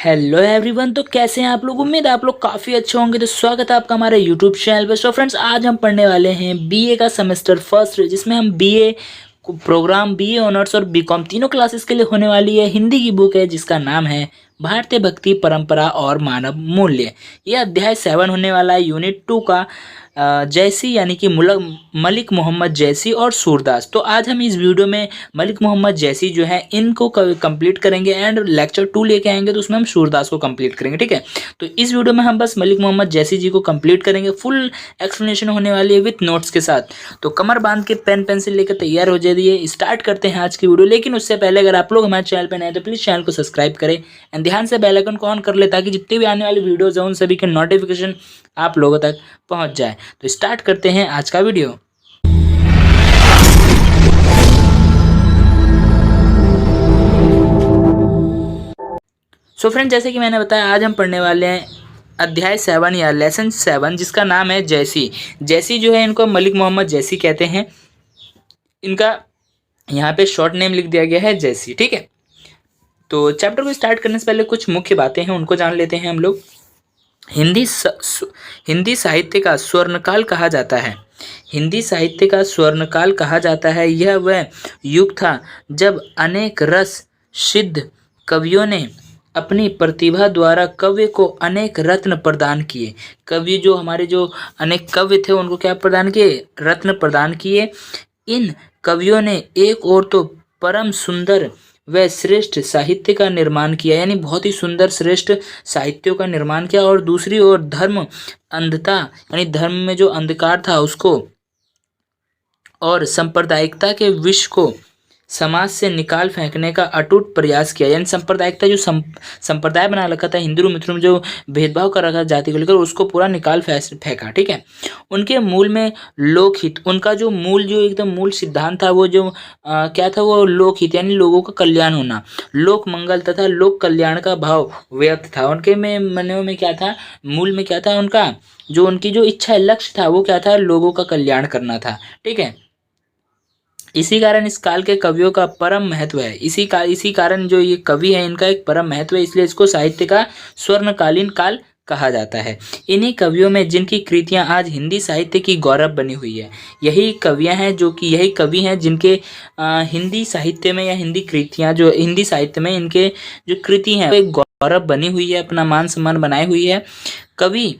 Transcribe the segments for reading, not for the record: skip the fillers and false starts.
Hello everyone. तो कैसे हैं आप लोग? उम्मीद है आप लोग काफ़ी अच्छे होंगे। तो स्वागत है आपका हमारे यूट्यूब चैनल पे। सो फ्रेंड्स, आज हम पढ़ने वाले हैं बीए का सेमेस्टर फर्स्ट, जिसमें हम बीए प्रोग्राम, बीए ऑनर्स और बीकॉम तीनों क्लासेस के लिए होने वाली है। हिंदी की बुक है जिसका नाम है भारतीय भक्ति परंपरा और मानव मूल्य। यह अध्याय 7 होने वाला है, यूनिट 2 का जैसी यानी कि मलिक मोहम्मद जैसी और सूरदास। तो आज हम इस वीडियो में मलिक मोहम्मद जैसी जो है इनको कंप्लीट करेंगे एंड लेक्चर 2 लेके आएंगे, तो उसमें हम सूरदास को कंप्लीट करेंगे। ठीक है, तो इस वीडियो में हम बस मलिक मोहम्मद जैसी जी को कंप्लीट करेंगे। फुल एक्सप्लेनेशन होने वाली है विथ नोट्स के साथ। तो कमर बांध के पेन पेंसिल लेकर तैयार हो जाइए। स्टार्ट करते हैं आज की वीडियो। लेकिन उससे पहले अगर आप लोग हमारे चैनल पर नए हैं तो प्लीज़ चैनल को सब्सक्राइब करें एंड ध्यान से बेल आइकन को ऑन कर ले, ताकि जितने भी आने वाली वीडियोज हैं उन सभी के नोटिफिकेशन आप लोगों तक पहुंच जाए। तो स्टार्ट करते हैं आज का वीडियो। सो फ्रेंड, जैसे कि मैंने बताया, आज हम पढ़ने वाले हैं अध्याय 7 या लेसन 7, जिसका नाम है जैसी। जैसी जो है इनको मलिक मोहम्मद जैसी कहते हैं। इनका यहाँ पे शॉर्ट नेम लिख दिया गया है जैसी। ठीक है, तो चैप्टर को स्टार्ट करने से पहले कुछ मुख्य बातें हैं, उनको जान लेते हैं हम लोग। हिंदी साहित्य का स्वर्णकाल कहा जाता है। हिंदी साहित्य का स्वर्णकाल कहा जाता है। यह वह युग था जब अनेक रस सिद्ध कवियों ने अपनी प्रतिभा द्वारा कवि को अनेक रत्न प्रदान किए। कवि जो हमारे जो अनेक कवि थे उनको क्या प्रदान किए? रत्न प्रदान किए। इन कवियों ने एक और तो परम सुंदर व श्रेष्ठ साहित्य का निर्माण किया, यानी बहुत ही सुंदर श्रेष्ठ साहित्यों का निर्माण किया, और दूसरी ओर धर्म अंधता यानी धर्म में जो अंधकार था उसको और सांप्रदायिकता के विष को समाज से निकाल फेंकने का अटूट प्रयास किया। यानी सांप्रदायिकता जो संप्रदाय बना रखा था हिंदू मित्रों में, जो भेदभाव कर रखा था जाति को लेकर, उसको पूरा निकाल फेंका। ठीक है, उनके मूल में लोकहित, उनका जो मूल जो एकदम मूल सिद्धांत था वो जो क्या था, वो लोकहित यानी लोगों का कल्याण होना, लोक मंगल तथा लोक कल्याण का भाव व्यक्त था। उनके में मनों में क्या था, मूल में क्या था, उनका जो उनकी जो इच्छा लक्ष्य था वो क्या था, लोगों का कल्याण करना था। ठीक है, इसी कारण इस काल के कवियों का परम महत्व है। इसी कारण जो ये कवि है इनका एक परम महत्व है, इसलिए इसको साहित्य का स्वर्णकालीन काल कहा जाता है। इन्हीं कवियों में जिनकी कृतियां आज हिंदी साहित्य की गौरव बनी हुई है, यही कवियां हैं जो कि यही कवि हैं जिनके हिंदी साहित्य में या हिंदी कृतियां जो हिंदी साहित्य में इनके जो कृति हैं एक गौरव बनी हुई है, अपना मान सम्मान बनाई हुई है। कवि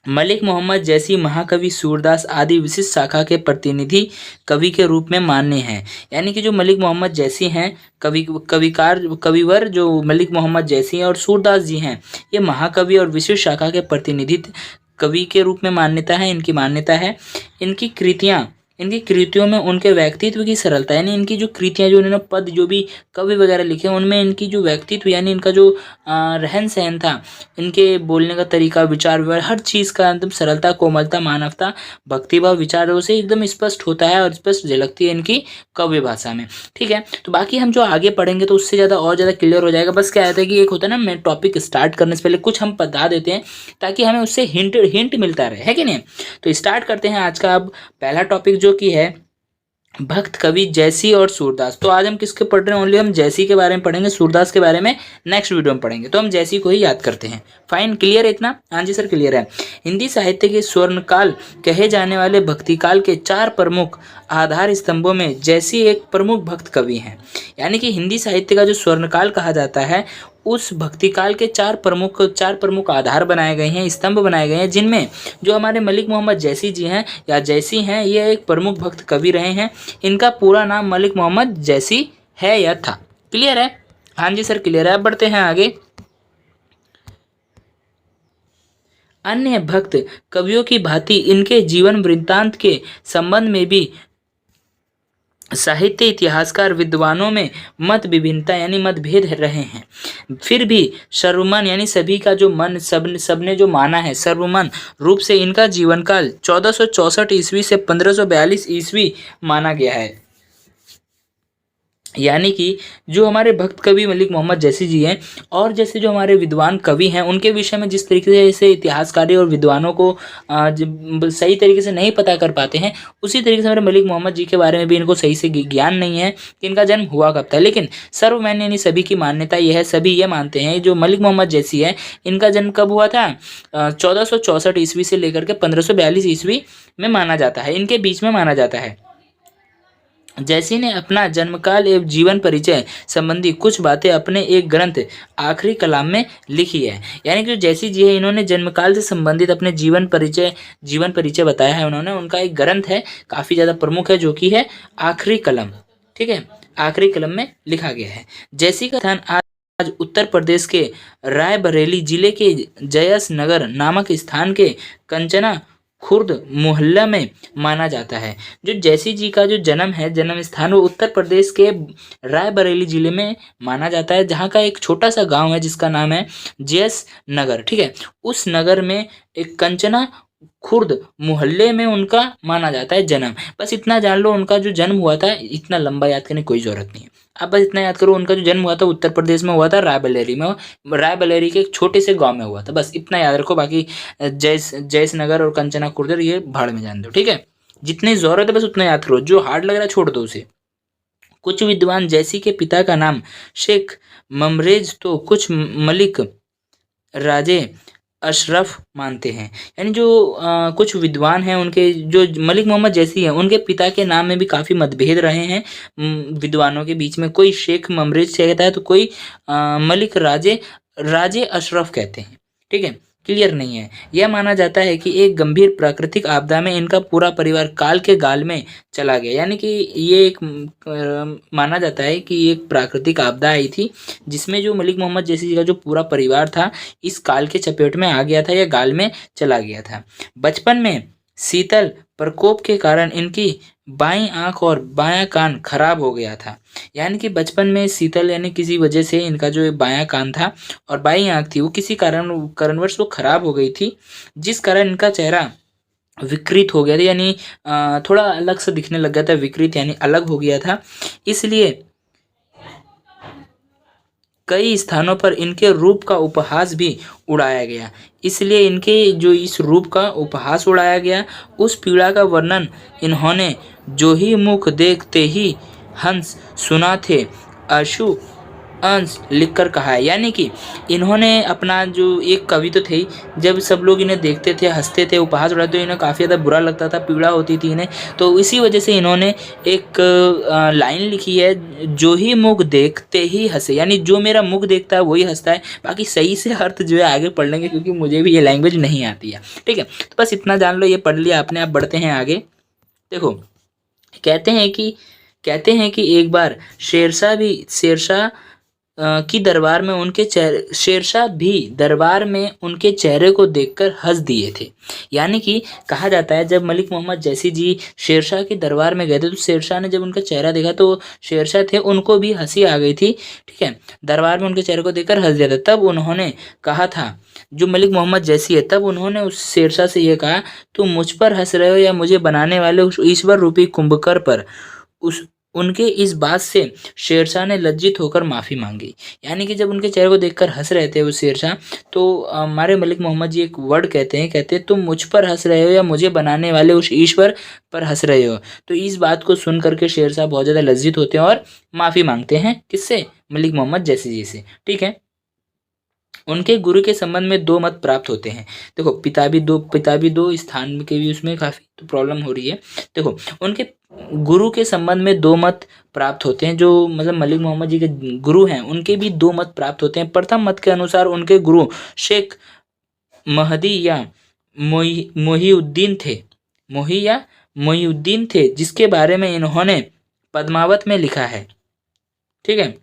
मलिक मोहम्मद जैसी महाकवि सूरदास आदि विशिष्ट शाखा के प्रतिनिधि कवि के रूप में मान्य हैं। यानी कि जो मलिक मोहम्मद जैसी हैं कविवर जो मलिक मोहम्मद जैसी हैं और सूरदास जी हैं, ये महाकवि और विशिष्ट शाखा के प्रतिनिधि कवि के रूप में मान्यता है, इनकी मान्यता है। इनकी कृतियों में उनके व्यक्तित्व की सरलता, यानी इनकी जो कृतियां जो उन्होंने पद जो भी कवि वगैरह लिखे उनमें इनकी जो व्यक्तित्व यानी इनका जो रहन सहन था, इनके बोलने का तरीका, विचार व्यवहार, हर चीज़ का एकदम सरलता, कोमलता, मानवता, भक्तिभाव विचारों से एकदम स्पष्ट होता है और स्पष्ट झलकती है इनकी काव्य भाषा में। ठीक है, तो बाकी हम जो आगे पढ़ेंगे तो उससे ज़्यादा और ज़्यादा क्लियर हो जाएगा। बस क्या होता है कि एक होता है ना, मैं टॉपिक स्टार्ट करने से पहले कुछ हम बता देते हैं ताकि हमें उससे हिंट मिलता रहे, है कि नहीं। तो स्टार्ट करते हैं आज का अब पहला टॉपिक जो कि है भक्त कवि जैसी और सूरदास। तो आज हम किसके पढ़ रहे हैं? ओनली हम जैसी के बारे में पढ़ेंगे, सूरदास के बारे में नेक्स्ट वीडियो में पढ़ेंगे। तो हम जैसी को ही याद करते हैं। फाइन, क्लियर है इतना? हाँ जी सर, क्लियर है। हिंदी साहित्य के स्वर्णकाल कहे जाने वाले भक्तिकाल के 4 प्रमुख आधार स्तंभों में जैसी एक प्रमुख भक्त कवि हैं। यानी कि हिंदी साहित्य का जो स्वर्णकाल कहा जाता है उस भक्तिकाल के 4 प्रमुख आधार बनाए गए हैं, स्तंभ बनाए गए हैं, जिनमें जो हमारे मलिक मोहम्मद जैसी जी हैं या जैसी हैं, ये एक प्रमुख भक्त कवि रहे हैं। इनका पूरा नाम मलिक मोहम्मद जैसी है या था। क्लियर है? हाँ जी सर, क्लियर है। अब बढ़ते हैं आगे। अन्य भक्त कवियों की भांति इनके जीवन वृत्तांत के संबंध में भी साहित्य इतिहासकार विद्वानों में मत विभिन्नता यानी मतभेद रहे हैं। फिर भी सर्वमन यानी सभी का जो मन, सबने जो माना है, सर्वमन रूप से इनका जीवन काल 1464 ईस्वी से 1542 ईस्वी माना गया है। यानी कि जो हमारे भक्त कवि मलिक मोहम्मद जैसी जी हैं और जैसे जो हमारे विद्वान कवि हैं उनके विषय में जिस तरीके से इतिहासकारी और विद्वानों को सही तरीके से नहीं पता कर पाते हैं, उसी तरीके से हमारे मलिक मोहम्मद जी के बारे में भी इनको सही से ज्ञान नहीं है कि इनका जन्म हुआ कब था। लेकिन सर्वमान्य यानी सभी की मान्यता यह है, सभी ये मानते हैं जो मलिक मोहम्मद जैसी है इनका जन्म कब हुआ था, 1464 ईस्वी से लेकर के 1542 ईस्वी में माना जाता है, इनके बीच में माना जाता है। जैसी ने अपना जन्मकाल एवं जीवन परिचय संबंधी कुछ बातें अपने एक ग्रंथ आखिरी कलाम में लिखी है। यानी कि जो जैसी जी है इन्होंने जन्मकाल से संबंधित अपने जीवन परिचय बताया है उन्होंने। उनका एक ग्रंथ है काफ़ी ज़्यादा प्रमुख है जो कि है आखिरी कलम। ठीक है, आखिरी कलम में लिखा गया है। जैसी का स्थान आज उत्तर प्रदेश के रायबरेली जिले के जयस नगर नामक स्थान के कंचना खुर्द मोहल्ला में माना जाता है। जो जैसी जी का जो जन्म है, जन्म स्थान वो उत्तर प्रदेश के रायबरेली जिले में माना जाता है, जहाँ का एक छोटा सा गांव है जिसका नाम है जयस नगर। ठीक है, उस नगर में एक कंचना खुर्द मोहल्ले में उनका माना जाता है जन्म। बस इतना जान लो, उनका जो जन्म हुआ था, इतना लंबा याद करने की कोई जरूरत नहीं है। आप बस इतना याद करो, उनका जो जन्म हुआ था उत्तर प्रदेश में हुआ था, रायबरेली में। रायबरेली के एक छोटे से गांव में हुआ था, बस इतना याद रखो। बाकी जयस नगर और कंचना खुर्द ये भाड़ में जान दो। ठीक है, जितनी जरूरत है बस उतना याद करो, जो हार्ड लग रहा है छोड़ दो उसे। कुछ विद्वान जैसी के पिता का नाम शेख ममरेज तो कुछ मलिक राजे अशरफ मानते हैं। यानी जो कुछ विद्वान हैं उनके, जो मलिक मोहम्मद जैसी हैं उनके पिता के नाम में भी काफ़ी मतभेद रहे हैं विद्वानों के बीच में। कोई शेख ममरेज कहता है तो कोई मलिक राजे राजे अशरफ कहते हैं। ठीक है, क्लियर नहीं है। यह माना जाता है कि एक गंभीर प्राकृतिक आपदा में इनका पूरा परिवार काल के गाल में चला गया। यानी कि ये एक माना जाता है कि एक प्राकृतिक आपदा आई थी जिसमें जो मलिक मोहम्मद जैसी का जो पूरा परिवार था इस काल के चपेट में आ गया था या गाल में चला गया था। बचपन में शीतल प्रकोप के कारण इनकी बाईं आंख और बायां कान खराब हो गया था। यानी कि बचपन में शीतल यानी किसी वजह से इनका जो बायां कान था और बाईं आंख थी वो किसी कारणवश वो खराब हो गई थी, जिस कारण इनका चेहरा विकृत हो गया था। यानी थोड़ा अलग सा दिखने लग गया था। विकृत यानी अलग हो गया था। इसलिए कई स्थानों पर इनके रूप का उपहास भी उड़ाया गया। इसलिए इनके जो इस रूप का उपहास उड़ाया गया, उस पीड़ा का वर्णन इन्होंने जो ही मुख देखते ही हंस सुना थे अशु अंश लिखकर कहा है। यानी कि इन्होंने अपना जो एक कवि तो थे ही, जब सब लोग इन्हें देखते थे, हंसते थे, उपहास उड़ाते तो इन्हें काफ़ी ज़्यादा बुरा लगता था, पीड़ा होती थी इन्हें। तो इसी वजह से इन्होंने एक लाइन लिखी है, जो ही मुख देखते ही हंसे। यानी जो मेरा मुख देखता है वही हंसता है। बाकी सही से अर्थ जो है आगे पढ़ लेंगे क्योंकि मुझे भी ये लैंग्वेज नहीं आती है। ठीक है, तो बस इतना जान लो, ये पढ़ लिया आपने। आप बढ़ते हैं आगे। देखो, कहते हैं कि एक बार शेरशाह की दरबार में उनके चेहरे शेरशाह भी दरबार में उनके चेहरे को देखकर हंस दिए थे। यानी कि कहा जाता है जब मलिक मोहम्मद जैसी जी शेरशाह के दरबार में गए थे तो शेरशाह ने जब उनका चेहरा देखा तो शेरशाह थे उनको भी हंसी आ गई थी। ठीक है, दरबार में उनके चेहरे को देखकर हंस दिया था। तब उन्होंने कहा था, जो मलिक मोहम्मद जैसी है, तब उन्होंने उस शेरशाह से ये कहा, तुम मुझ पर हंस रहे हो या मुझे बनाने वाले उस ईश्वर रूपी कुंभकर पर। उस उनके इस बात से शेरशाह ने लज्जित होकर माफ़ी मांगी। यानी कि जब उनके चेहरे को देखकर हंस रहे थे वो शेरशाह, तो हमारे मलिक मोहम्मद जी एक वर्ड कहते तुम मुझ पर हंस रहे हो या मुझे बनाने वाले उस ईश्वर पर हंस रहे हो। तो इस बात को सुन करके शेरशाह बहुत ज़्यादा लज्जित होते हैं और माफ़ी मांगते हैं। किससे? मलिक मोहम्मद जैसी जी से। ठीक है, उनके गुरु के संबंध में दो मत प्राप्त होते हैं। देखो, पिता भी दो स्थान के भी उसमें काफ़ी तो प्रॉब्लम हो रही है। देखो, उनके गुरु के संबंध में दो मत प्राप्त होते हैं। जो मतलब मलिक मोहम्मद जी के गुरु हैं उनके भी दो मत प्राप्त होते हैं। प्रथम मत के अनुसार उनके गुरु शेख महदी या मोहिउद्दीन थे मोहिउद्दीन थे, जिसके बारे में इन्होंने पद्मावत में लिखा है। ठीक है,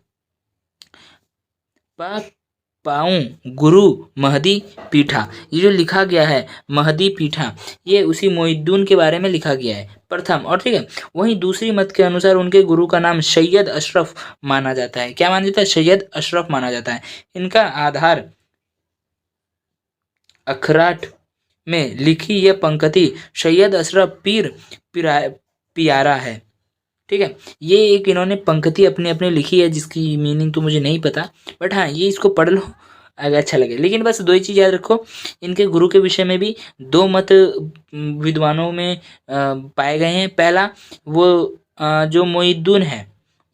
पाऊँ गुरु महदी पीठा, ये जो लिखा गया है महदी पीठा, ये उसी मोहिउद्दीन के बारे में लिखा गया है प्रथम। और ठीक है, वहीं दूसरी मत के अनुसार उनके गुरु का नाम सैयद अशरफ माना जाता है। क्या माना जाता है? सैयद अशरफ माना जाता है। इनका आधार अखराट में लिखी यह पंक्ति सैयद अशरफ पियारा है। ठीक है। ये एक इन्होंने पंक्ति अपनी अपनी लिखी है जिसकी मीनिंग तो मुझे नहीं पता, बट हाँ ये इसको पढ़ लो अगर अच्छा लगे। लेकिन बस दो ही चीज़ याद रखो, इनके गुरु के विषय में भी दो मत विद्वानों में पाए गए हैं। पहला वो जो मोइनुद्दीन है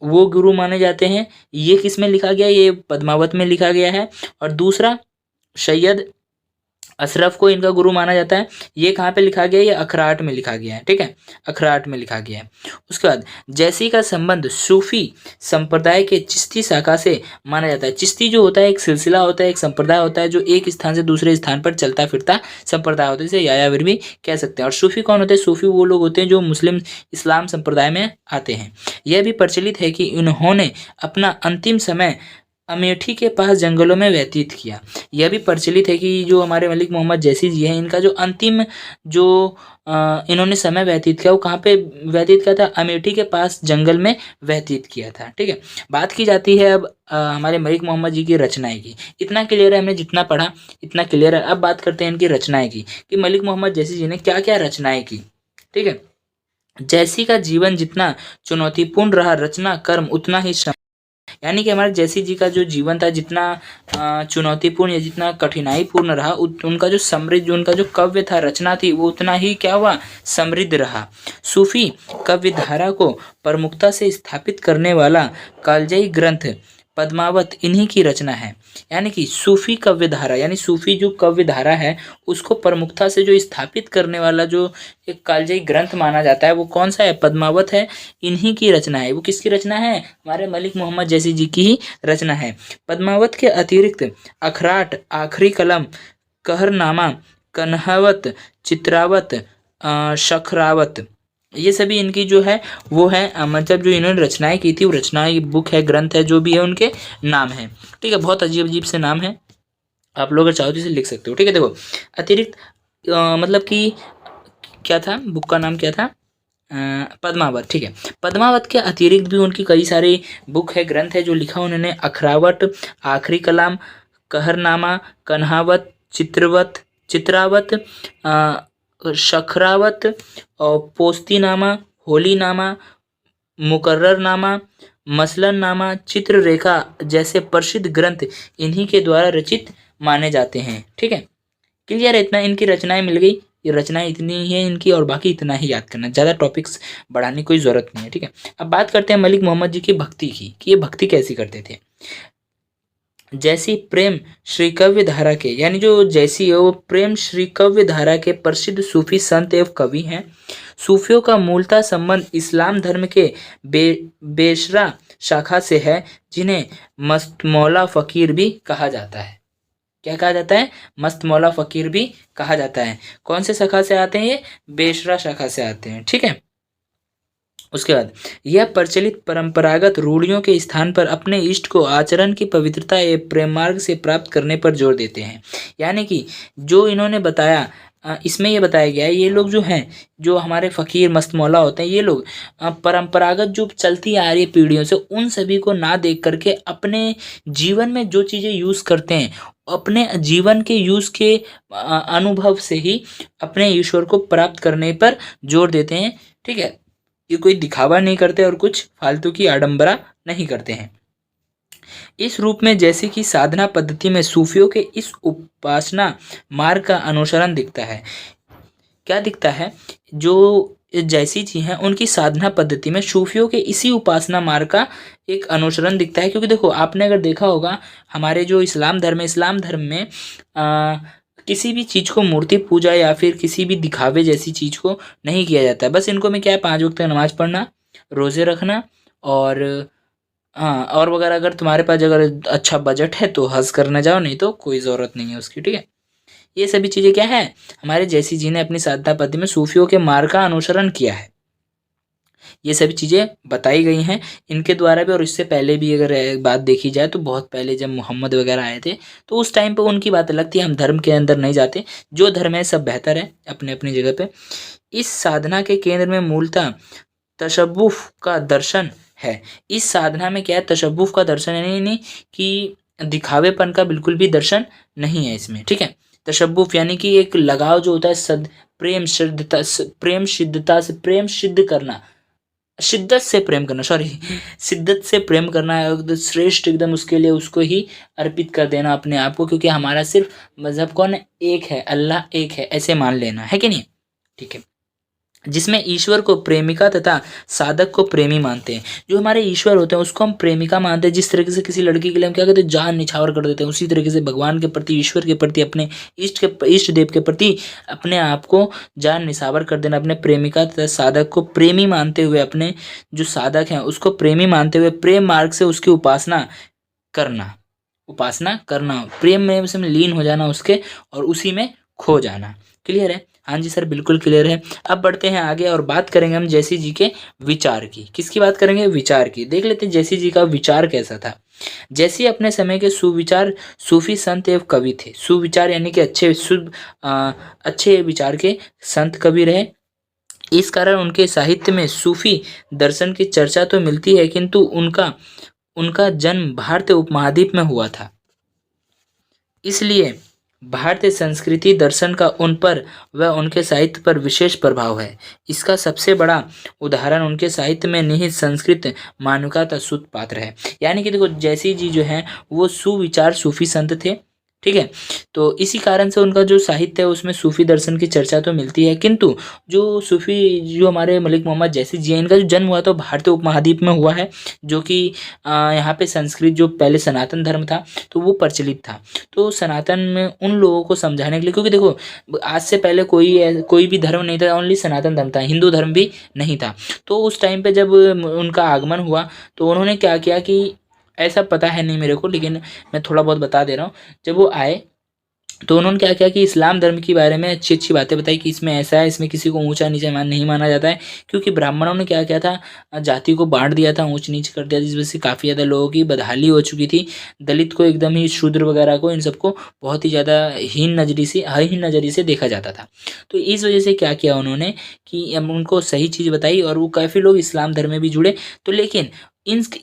वो गुरु माने जाते हैं, ये किस में लिखा गया, ये पद्मावत में लिखा गया है। और दूसरा सैयद अशरफ को इनका गुरु माना जाता है, ये कहाँ पे लिखा गया है, ये अखराट में लिखा गया है। ठीक है, अखराट में लिखा गया है। उसके बाद जैसी का संबंध सूफी संप्रदाय के चिश्ती शाखा से माना जाता है। चिश्ती जो होता है एक सिलसिला होता है, एक संप्रदाय होता है जो एक स्थान से दूसरे स्थान पर चलता फिरता संप्रदाय होता है, जिसे यायावर भी कह सकते हैं। और सूफी कौन होते हैं, सूफी वो लोग होते हैं जो मुस्लिम इस्लाम संप्रदाय में आते हैं। यह भी प्रचलित है कि इन्होंने अपना अंतिम समय अमेठी के पास जंगलों में व्यतीत किया। यह भी प्रचलित है कि जो हमारे मलिक मोहम्मद जैसी जी हैं, इनका जो अंतिम जो इन्होंने समय व्यतीत किया वो कहाँ पे व्यतीत किया था, अमेठी के पास जंगल में व्यतीत किया था। ठीक है, बात की जाती है अब हमारे मलिक मोहम्मद जी की रचनाएं की। इतना क्लियर है, हमने जितना पढ़ा इतना क्लियर है। अब बात करते हैं इनकी रचनाएं की, कि मलिक मोहम्मद जैसी जी ने क्या क्या रचनाएं की। ठीक है, जैसी का जीवन जितना चुनौतीपूर्ण रहा, रचना कर्म उतना ही, यानी कि हमारे जैसी जी का जो जीवन था जितना चुनौतीपूर्ण या जितना कठिनाई पूर्ण रहा, उनका जो समृद्ध, उनका जो काव्य था, रचना थी, वो उतना ही क्या हुआ, समृद्ध रहा। सूफी काव्य धारा को प्रमुखता से स्थापित करने वाला कालजयी ग्रंथ पद्मावत इन्हीं की रचना है। यानी कि सूफी काव्य धारा, यानी सूफी जो काव्य धारा है उसको प्रमुखता से जो स्थापित करने वाला जो एक कालजयी ग्रंथ माना जाता है वो कौन सा है, पद्मावत है, इन्हीं की रचना है। वो किसकी रचना है, हमारे मलिक मोहम्मद जैसी जी की ही रचना है। पद्मावत के अतिरिक्त अखराट, आखिरी कलम, कहरनामा, कन्हावत, चित्रावत, शखरावत, ये सभी इनकी जो है वो है मतलब जो इन्होंने रचनाएं की थी वो रचनाएं, बुक है, ग्रंथ है, जो भी है उनके नाम है। ठीक है, बहुत अजीब अजीब से नाम है, आप लोग अगर चाहो तो इसे लिख सकते हो। ठीक है, देखो अतिरिक्त मतलब कि क्या था, बुक का नाम क्या था, पद्मावत। ठीक है, पद्मावत के अतिरिक्त भी उनकी कई सारे बुक है, ग्रंथ है जो लिखा उन्होंने। अखरावट, आखिरी कलाम, कहरनामा, कन्हावत, चित्रावत, शखरावत और पोस्तीनामा, होलीनामा, मुकर्ररनामा, मसलननामा, चित्ररेखा जैसे प्रसिद्ध ग्रंथ इन्हीं के द्वारा रचित माने जाते हैं। ठीक है, क्लियर है, इतना इनकी रचनाएं मिल गई। ये रचनाएं इतनी ही है इनकी, और बाकी इतना ही याद करना, ज़्यादा टॉपिक्स बढ़ाने की कोई ज़रूरत नहीं है। ठीक है, अब बात करते हैं मलिक मोहम्मद जी की भक्ति की, कि ये भक्ति कैसी करते थे। जैसी प्रेम श्री काव्य धारा के, यानी जो जैसी है वो प्रेम श्री काव्य धारा के प्रसिद्ध सूफी संत एवं कवि हैं। सूफियों का मूलतः संबंध इस्लाम धर्म के बेशरा शाखा से है, जिन्हें मस्तमौला फकीर भी कहा जाता है। क्या कहा जाता है, मस्तमौला फकीर भी कहा जाता है। कौन से शाखा से आते हैं ये, बेशरा शाखा से आते हैं। ठीक है, उसके बाद यह प्रचलित परंपरागत रूढ़ियों के स्थान पर अपने इष्ट को आचरण की पवित्रता एवं प्रेम मार्ग से प्राप्त करने पर जोर देते हैं। यानी कि जो इन्होंने बताया, इसमें ये बताया गया है, ये लोग जो हैं, जो हमारे फ़कीर मस्त मौला होते हैं, ये लोग परंपरागत जो चलती आ रही है पीढ़ियों से, उन सभी को ना देख करके अपने जीवन में जो चीज़ें यूज़ करते हैं, अपने जीवन के यूज़ के अनुभव से ही अपने ईश्वर को प्राप्त करने पर जोर देते हैं। ठीक है, ये कोई दिखावा नहीं करते और कुछ फालतू की आडंबरा नहीं करते हैं। इस रूप में जैसे कि साधना पद्धति में सूफियों के इस उपासना मार्ग का अनुसरण दिखता है। क्या दिखता है, जो जैसी जी हैं उनकी साधना पद्धति में सूफियों के इसी उपासना मार्ग का एक अनुसरण दिखता है। क्योंकि देखो आपने अगर देखा होगा हमारे जो इस्लाम धर्म है, इस्लाम धर्म में किसी भी चीज़ को मूर्ति पूजा या फिर किसी भी दिखावे जैसी चीज़ को नहीं किया जाता है। बस इनको में क्या है, 5 वक्त नमाज पढ़ना, रोज़े रखना, और हाँ और वगैरह। अगर तुम्हारे पास अगर अच्छा बजट है तो हज करने जाओ, नहीं तो कोई ज़रूरत नहीं है उसकी। ठीक है, ये सभी चीज़ें क्या है, हमारे जैसी जी ने अपनी साधना पद्धति में सूफियों के मार्ग का अनुसरण किया है। ये सभी चीज़ें बताई गई हैं इनके द्वारा भी, और इससे पहले भी अगर बात देखी जाए तो बहुत पहले जब मोहम्मद वगैरह आए थे तो उस टाइम पे उनकी बात अलग थी। हम धर्म के अंदर नहीं जाते, जो धर्म है सब बेहतर है अपने अपनी जगह पे। इस साधना के केंद्र में मूलतः तशव्वुफ का दर्शन है। इस साधना में क्या है, तशव्वुफ का दर्शन, यानी कि दिखावेपन का बिल्कुल भी दर्शन नहीं है इसमें। ठीक है, तशव्वुफ यानी कि एक लगाव जो होता है प्रेम सिद्धता से, प्रेम सिद्ध करना, शिद्दत से प्रेम करना, सॉरी, शिद्दत से प्रेम करना है, एकदम श्रेष्ठ, एकदम उसके लिए उसको ही अर्पित कर देना अपने आप को, क्योंकि हमारा सिर्फ मजहब कौन है, एक है, अल्लाह एक है, ऐसे मान लेना है कि नहीं। ठीक है, जिसमें ईश्वर को प्रेमिका तथा साधक को प्रेमी मानते हैं। जो हमारे ईश्वर होते हैं उसको हम प्रेमिका मानते हैं। जिस तरीके से किसी लड़की के लिए हम क्या कहते हैं, जान निछावर कर देते हैं, उसी तरीके से भगवान के प्रति, ईश्वर के प्रति, अपने इष्ट देव के प्रति अपने आप को जान निछावर कर देना, अपने प्रेमिका तथा साधक को प्रेमी मानते हुए, अपने जो साधक हैं उसको प्रेमी मानते हुए प्रेम मार्ग से उसकी उपासना करना, प्रेम में उसमें लीन हो जाना उसके, और उसी में खो जाना। क्लियर है? हाँ जी सर, बिल्कुल क्लियर है। अब बढ़ते हैं आगे और बात करेंगे हम जैसी जी के विचार की। किसकी बात करेंगे? विचार की। देख लेते हैं जैसी जी का विचार कैसा था। जैसी अपने समय के सुविचार सूफी संत एवं कवि थे। सुविचार यानी कि अच्छे शुद्ध अच्छे विचार के संत कवि रहे। इस कारण उनके साहित्य में सूफी दर्शन की चर्चा तो मिलती है, किंतु उनका जन्म भारतीय उपमहाद्वीप में हुआ था, इसलिए भारतीय संस्कृति दर्शन का उन पर व उनके साहित्य पर विशेष प्रभाव है। इसका सबसे बड़ा उदाहरण उनके साहित्य में निहित संस्कृत मान्यता का शुद्ध पात्र है। यानी कि देखो, जैसी जी जो है वो सुविचार सूफी संत थे, ठीक है। तो इसी कारण से उनका जो साहित्य है उसमें सूफी दर्शन की चर्चा तो मिलती है, किंतु जो सूफी जो हमारे मलिक मोहम्मद जैसी जी हैं, इनका जो जन्म हुआ तो भारतीय उपमहाद्वीप में हुआ है, जो कि यहाँ पे संस्कृत जो पहले सनातन धर्म था तो वो प्रचलित था। तो सनातन में उन लोगों को समझाने के लिए, क्योंकि देखो आज से पहले कोई भी धर्म नहीं था, ओनली सनातन धर्म था, हिंदू धर्म भी नहीं था। तो उस टाइम पे जब उनका आगमन हुआ तो उन्होंने क्या किया कि, ऐसा पता है नहीं मेरे को, लेकिन मैं थोड़ा बहुत बता दे रहा हूँ। जब वो आए तो उन्होंने क्या किया कि इस्लाम धर्म के बारे में अच्छी अच्छी बातें बताई कि इसमें ऐसा है, इसमें किसी को ऊंचा नीचा नहीं माना जाता है, क्योंकि ब्राह्मणों ने क्या किया था, जाति को बांट दिया था, ऊंच नीच कर दिया, जिस वजह से काफ़ी ज़्यादा लोगों की बदहाली हो चुकी थी। दलित को एकदम ही, शूद्र वगैरह को, इन सबको बहुत ही ज़्यादा हीन नज़रिए से देखा जाता था। तो इस वजह से क्या किया उन्होंने कि उनको सही चीज़ बताई, और वो काफ़ी लोग इस्लाम धर्म में भी जुड़े। तो लेकिन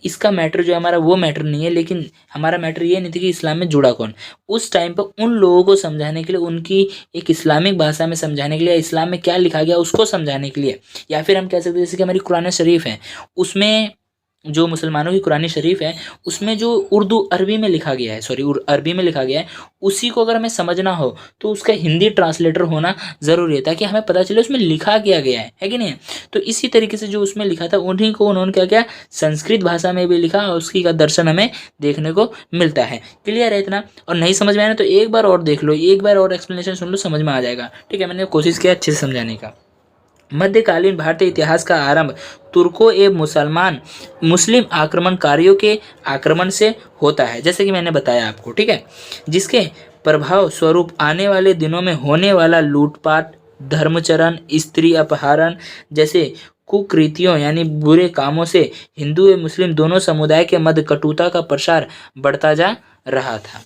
इसका मैटर जो है हमारा वो मैटर नहीं है, लेकिन हमारा मैटर ये नहीं था कि इस्लाम में जुड़ा कौन। उस टाइम पर उन लोगों को समझाने के लिए, उनकी एक इस्लामिक भाषा में समझाने के लिए, इस्लाम में क्या लिखा गया उसको समझाने के लिए, या फिर हम कह सकते हैं जैसे कि हमारी कुरान शरीफ है, उसमें जो मुसलमानों की कुरान शरीफ है उसमें जो अरबी में लिखा गया है, अरबी में लिखा गया है, उसी को अगर हमें समझना हो तो उसका हिंदी ट्रांसलेटर होना ज़रूरी है, ताकि हमें पता चले उसमें लिखा क्या गया है कि नहीं। तो इसी तरीके से जो उसमें लिखा था उन्हीं को उन्होंने क्या किया, संस्कृत भाषा में भी लिखा, और उसकी का दर्शन हमें देखने को मिलता है। क्लियर है इतना? और नहीं समझ में आया ना तो एक बार और देख लो, एक बार और एक्सप्लेनेशन सुन लो, समझ में आ जाएगा। ठीक है, मैंने कोशिश किया अच्छे से समझाने का। मध्यकालीन भारतीय इतिहास का आरंभ तुर्कों एवं मुस्लिम आक्रमणकारियों के आक्रमण से होता है, जैसे कि मैंने बताया आपको, ठीक है, जिसके प्रभाव स्वरूप आने वाले दिनों में होने वाला लूटपाट, धर्मचरण, स्त्री अपहरण जैसे कुकृतियों यानी बुरे कामों से हिंदू एवं मुस्लिम दोनों समुदाय के मध्य कटुता का प्रसार बढ़ता जा रहा था।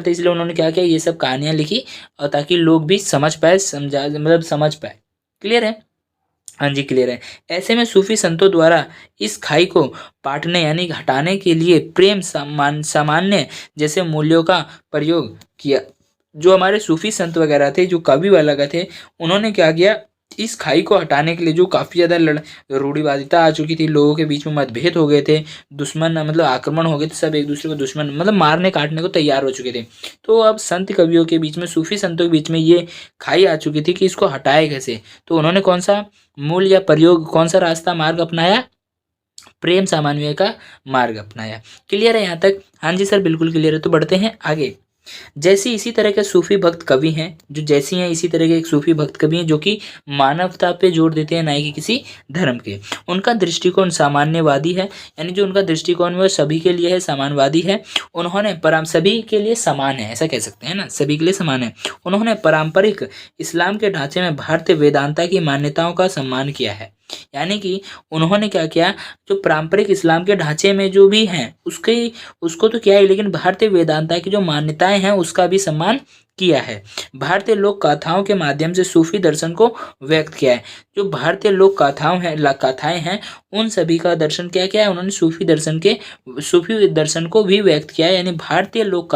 इसलिए उन्होंने क्या किया, ये सब कहानियां लिखी, और ताकि लोग भी समझ पाए, समझ पाए। क्लियर है? हाँ जी क्लियर है। ऐसे में सूफी संतों द्वारा इस खाई को पाटने यानी हटाने के लिए प्रेम सामान्य जैसे मूल्यों का प्रयोग किया। जो हमारे सूफी संत वगैरह थे, जो कवि वगैरह थे, उन्होंने क्या किया, इस खाई को हटाने के लिए, जो काफ़ी ज़्यादा रूढ़िवादिता आ चुकी थी, लोगों के बीच में मतभेद हो गए थे, दुश्मन आक्रमण हो गए थे, सब एक दूसरे को दुश्मन मारने काटने को तैयार हो चुके थे। तो अब संत कवियों के बीच में, सूफी संतों के बीच में ये खाई आ चुकी थी कि इसको हटाए कैसे। तो उन्होंने कौन सा मूल या प्रयोग, कौन सा रास्ता मार्ग अपनाया? प्रेम सामान्य का मार्ग अपनाया। क्लियर है यहाँ तक? हाँ जी सर बिल्कुल क्लियर है। तो बढ़ते हैं आगे। जैसी इसी तरह के सूफी भक्त कवि हैं, जो जैसी हैं इसी तरह के एक सूफी भक्त कवि हैं जो कि मानवता पे जोर देते हैं, ना कि किसी धर्म के। उनका दृष्टिकोण सामान्यवादी है, यानी जो उनका दृष्टिकोण वो सभी के लिए है, सामान्यवादी है। उन्होंने सभी के लिए समान है, ऐसा कह सकते हैं ना, सभी के लिए समान है। उन्होंने पारंपरिक इस्लाम के ढांचे में भारतीय वेदांता की मान्यताओं का सम्मान किया है। यानी कि उन्होंने क्या किया, जो पारंपरिक इस्लाम के ढांचे में जो भी हैं उसको तो किया है, लेकिन भारतीय वेदांता की जो मान्यताएं हैं उसका भी सम्मान किया है। भारतीय लोक कथाओं के माध्यम से सूफी दर्शन को व्यक्त किया है। जो भारतीय लोक कथाएं हैं उन सभी का दर्शन क्या किया है उन्होंने, सूफी दर्शन को भी व्यक्त किया है। यानी भारतीय लोक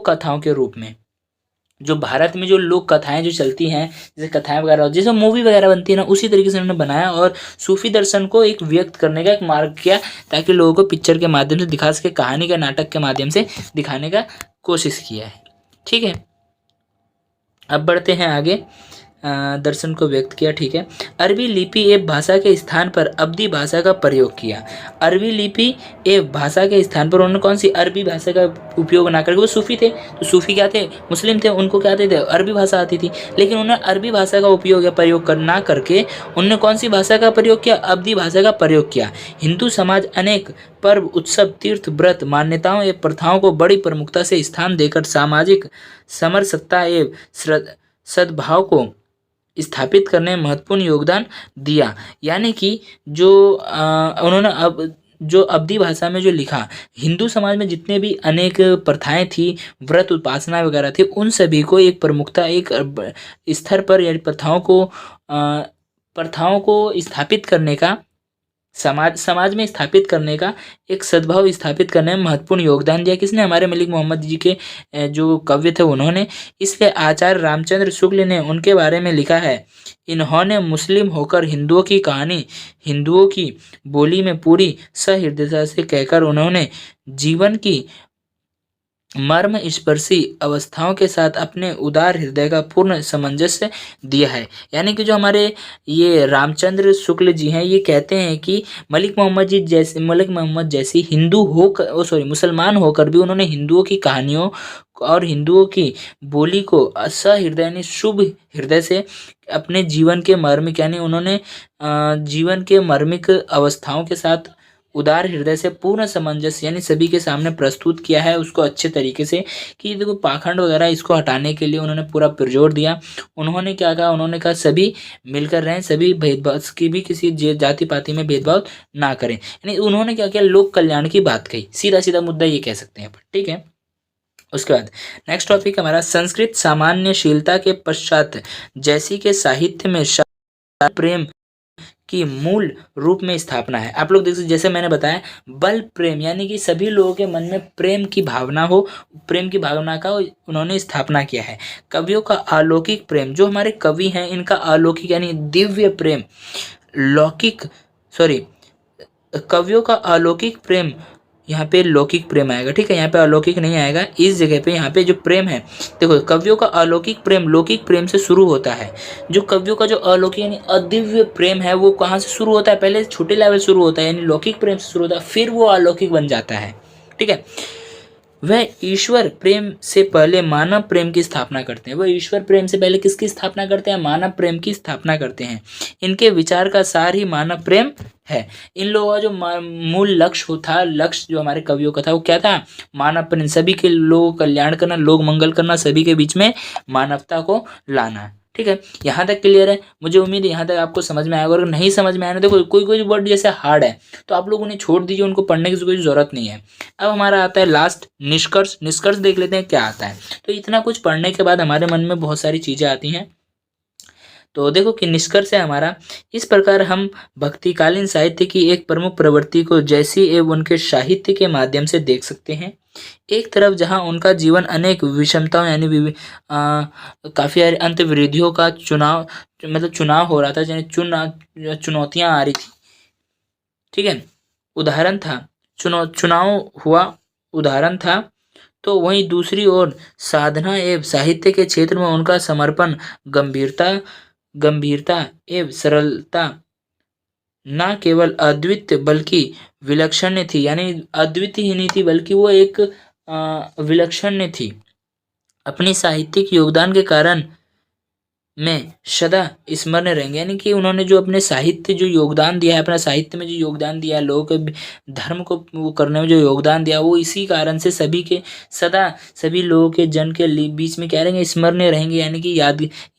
कथाओं के रूप में जो भारत में जो लोक कथाएं जो चलती हैं, जैसे कथाएं वगैरह जैसे मूवी वगैरह बनती है ना, उसी तरीके से उन्होंने बनाया और सूफी दर्शन को एक व्यक्त करने का एक मार्ग किया, ताकि लोगों को पिक्चर के माध्यम से दिखा सके, कहानी का नाटक के माध्यम से दिखाने का कोशिश किया है। ठीक है, अब बढ़ते हैं आगे। दर्शन को व्यक्त किया, ठीक है। अरबी लिपि एवं भाषा के स्थान पर अवधी भाषा का प्रयोग किया। अरबी लिपि एवं भाषा के स्थान पर उन्होंने कौन सी अरबी भाषा का उपयोग ना करके, वो सूफी थे तो सूफी क्या थे, मुस्लिम थे, उनको क्या आते थे, अरबी भाषा आती थी, लेकिन उन्होंने अरबी भाषा का उपयोग या प्रयोग ना करके उन्होंने कौन सी भाषा का प्रयोग किया, अवधी भाषा का प्रयोग किया। हिंदू समाज अनेक पर्व, उत्सव, तीर्थ, व्रत, मान्यताओं एवं प्रथाओं को बड़ी प्रमुखता से स्थान देकर सामाजिक समरसता एवं सद्भाव को स्थापित करने में महत्वपूर्ण योगदान दिया। यानी कि जो उन्होंने अब जो अवधी भाषा में जो लिखा, हिंदू समाज में जितने भी अनेक प्रथाएं थी, व्रत, उपासना वगैरह थी, उन सभी को एक प्रमुखता, एक स्तर पर यानी प्रथाओं को स्थापित करने का, समाज में स्थापित करने का, एक सद्भाव स्थापित करने में महत्वपूर्ण योगदान दिया। किसने, हमारे मलिक मोहम्मद जी के जो कवि थे उन्होंने। इसलिए आचार्य रामचंद्र शुक्ल ने उनके बारे में लिखा है, इन्होंने मुस्लिम होकर हिंदुओं की कहानी हिंदुओं की बोली में पूरी सहृदयता से कहकर उन्होंने जीवन की मर्म स्पर्शी अवस्थाओं के साथ अपने उदार हृदय का पूर्ण सामंजस्य दिया है। यानी कि जो हमारे ये रामचंद्र शुक्ल जी हैं, ये कहते हैं कि मलिक मोहम्मद जैसी हिंदू होकर, मुसलमान होकर भी उन्होंने हिंदुओं की कहानियों और हिंदुओं की बोली को सहृदय यानी शुभ हृदय से अपने जीवन के मर्मिक, यानी उन्होंने जीवन के मर्मिक अवस्थाओं के साथ उदार हृदय से पूर्ण सामंजस्य यानी सभी के सामने प्रस्तुत किया है उसको अच्छे तरीके से, कि देखो पाखंड वगैरह इसको हटाने के लिए उन्होंने पूरा प्रजोर दिया। उन्होंने क्या कहा, उन्होंने कहा सभी मिलकर रहें, सभी भेदभाव की भी किसी जाति पाति में भेदभाव ना करें। यानी उन्होंने क्या किया, लोक कल्याण की बात कही, सीधा सीधा मुद्दा ये कह सकते हैं। ठीक है, उसके बाद नेक्स्ट टॉपिक हमारा संस्कृत सामान्यशीलता के पश्चात जैसी के साहित्य में प्रेम की मूल रूप में स्थापना है। आप लोग देख सकते, जैसे मैंने बताया, बल प्रेम यानी कि सभी लोगों के मन में प्रेम की भावना हो, प्रेम की भावना का उन्होंने स्थापना किया है। कवियों का अलौकिक प्रेम, जो हमारे कवि हैं इनका अलौकिक यानी दिव्य प्रेम, कवियों का अलौकिक प्रेम, यहाँ पे लौकिक प्रेम आएगा, ठीक है, यहाँ पे अलौकिक नहीं आएगा, इस जगह पे यहाँ पे जो प्रेम है, देखो कवियों का अलौकिक प्रेम लौकिक प्रेम से शुरू होता है। जो कवियों का जो अलौकिक यानी अदिव्य प्रेम है वो कहाँ से शुरू होता है, पहले छोटे लेवल शुरू होता है यानी लौकिक प्रेम से शुरू होता है, फिर वो अलौकिक बन जाता है। ठीक है, वह ईश्वर प्रेम से पहले मानव प्रेम की स्थापना करते हैं। वह ईश्वर प्रेम से पहले किसकी स्थापना करते हैं, मानव प्रेम की स्थापना करते हैं। इनके विचार का सार ही मानव प्रेम है। इन लोगों का जो मूल लक्ष्य था, लक्ष्य जो हमारे कवियों का था वो क्या था, मानव प्रेम, सभी के लोग कल्याण करना, लोग मंगल करना, सभी के बीच में मानवता को लाना। ठीक है, यहाँ तक क्लियर है। मुझे उम्मीद है यहाँ तक आपको समझ में आएगा। अगर नहीं समझ में आया ना, देखो कोई कोई वर्ड जैसे हार्ड है तो आप लोग उन्हें छोड़ दीजिए, उनको पढ़ने की कोई ज़रूरत नहीं है। अब हमारा आता है लास्ट निष्कर्ष। निष्कर्ष देख लेते हैं क्या आता है। तो इतना कुछ पढ़ने के बाद हमारे मन में बहुत सारी चीज़ें आती हैं। तो देखो कि निष्कर्ष है हमारा, इस प्रकार हम भक्तिकालीन साहित्य की एक प्रमुख प्रवृत्ति को जैसी एवं उनके साहित्य के माध्यम से देख सकते हैं। एक तरफ जहां उनका जीवन अनेक विषमताओं यानी काफ़ी अंतर्विरोधियों का चुनाव हो रहा था, यानी चुनौतियां आ रही थी। ठीक है, उदाहरण था, चुनाव हुआ, उदाहरण था। तो वहीं दूसरी ओर साधना एवं साहित्य के क्षेत्र में उनका समर्पण, गंभीरता एवं सरलता न केवल अद्वितीय बल्कि विलक्षण थी। यानी अद्वितीय ही नहीं थी बल्कि वो एक विलक्षण थी। अपनी साहित्यिक योगदान के कारण में सदा स्मरण रहेंगे। यानी कि उन्होंने जो अपने साहित्य जो योगदान दिया है, अपना साहित्य में जो योगदान दिया है, लोगों के धर्म को वो करने में जो योगदान दिया, वो इसी कारण से सभी लोगों के जन के बीच में क्या रहेंगे, स्मरण रहेंगे। यानी कि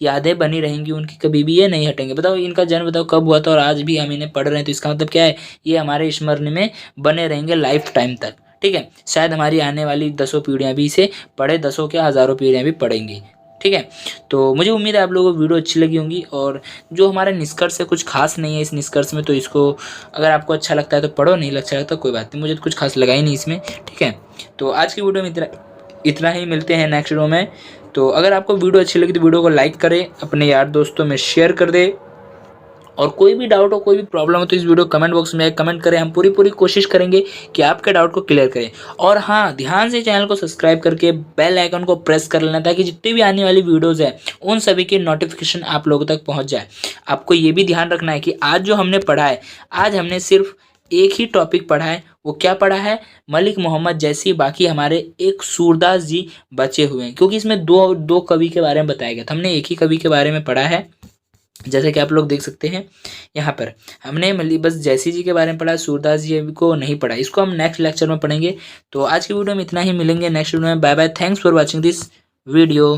यादें बनी रहेंगी उनकी, कभी भी ये नहीं हटेंगे। बताओ इनका जन्म बताओ कब हुआ था और आज भी हम इन्हें पढ़ रहे हैं, तो इसका मतलब क्या है, ये हमारे स्मरण में बने रहेंगे लाइफ टाइम तक। ठीक है, शायद हमारी आने वाली 10 पीढ़ियाँ भी इसे पढ़े, 10 क्या हज़ारों पीढ़ियाँ भी पढ़ेंगी। ठीक है, तो मुझे उम्मीद है आप लोगों को वीडियो अच्छी लगी होंगी। और जो हमारा निष्कर्ष है कुछ खास नहीं है इस निष्कर्ष में, तो इसको अगर आपको अच्छा लगता है तो पढ़ो, नहीं अच्छा लगता तो कोई बात नहीं, मुझे तो कुछ खास लगा ही नहीं इसमें। ठीक है, तो आज की वीडियो में इतना ही, मिलते हैं नेक्स्ट वीडियो में। तो अगर आपको वीडियो अच्छी लगी तो वीडियो को लाइक करें, अपने यार दोस्तों में शेयर कर दें, और कोई भी डाउट हो, कोई भी प्रॉब्लम हो तो इस वीडियो कमेंट बॉक्स में कमेंट करें। हम पूरी कोशिश करेंगे कि आपके डाउट को क्लियर करें। और हाँ, ध्यान से चैनल को सब्सक्राइब करके बेल आइकन को प्रेस कर लेना, ताकि जितनी भी आने वाली वीडियोज़ है उन सभी की नोटिफिकेशन आप लोगों तक पहुँच जाए। आपको ये भी ध्यान रखना है कि आज जो हमने पढ़ा है, आज हमने सिर्फ एक ही टॉपिक पढ़ा है। वो क्या पढ़ा है? मलिक मोहम्मद जैसी। बाकी हमारे एक सूरदास जी बचे हुए हैं, क्योंकि इसमें दो कवि के बारे में बताया गया था। हमने एक ही कवि के बारे में पढ़ा है, जैसे कि आप लोग देख सकते हैं यहाँ पर हमने बस जैसी जी के बारे में पढ़ा, सूरदास जी को नहीं पढ़ा। इसको हम नेक्स्ट लेक्चर में पढ़ेंगे। तो आज की वीडियो में इतना ही, मिलेंगे नेक्स्ट वीडियो में। Bye bye, thanks for watching this video.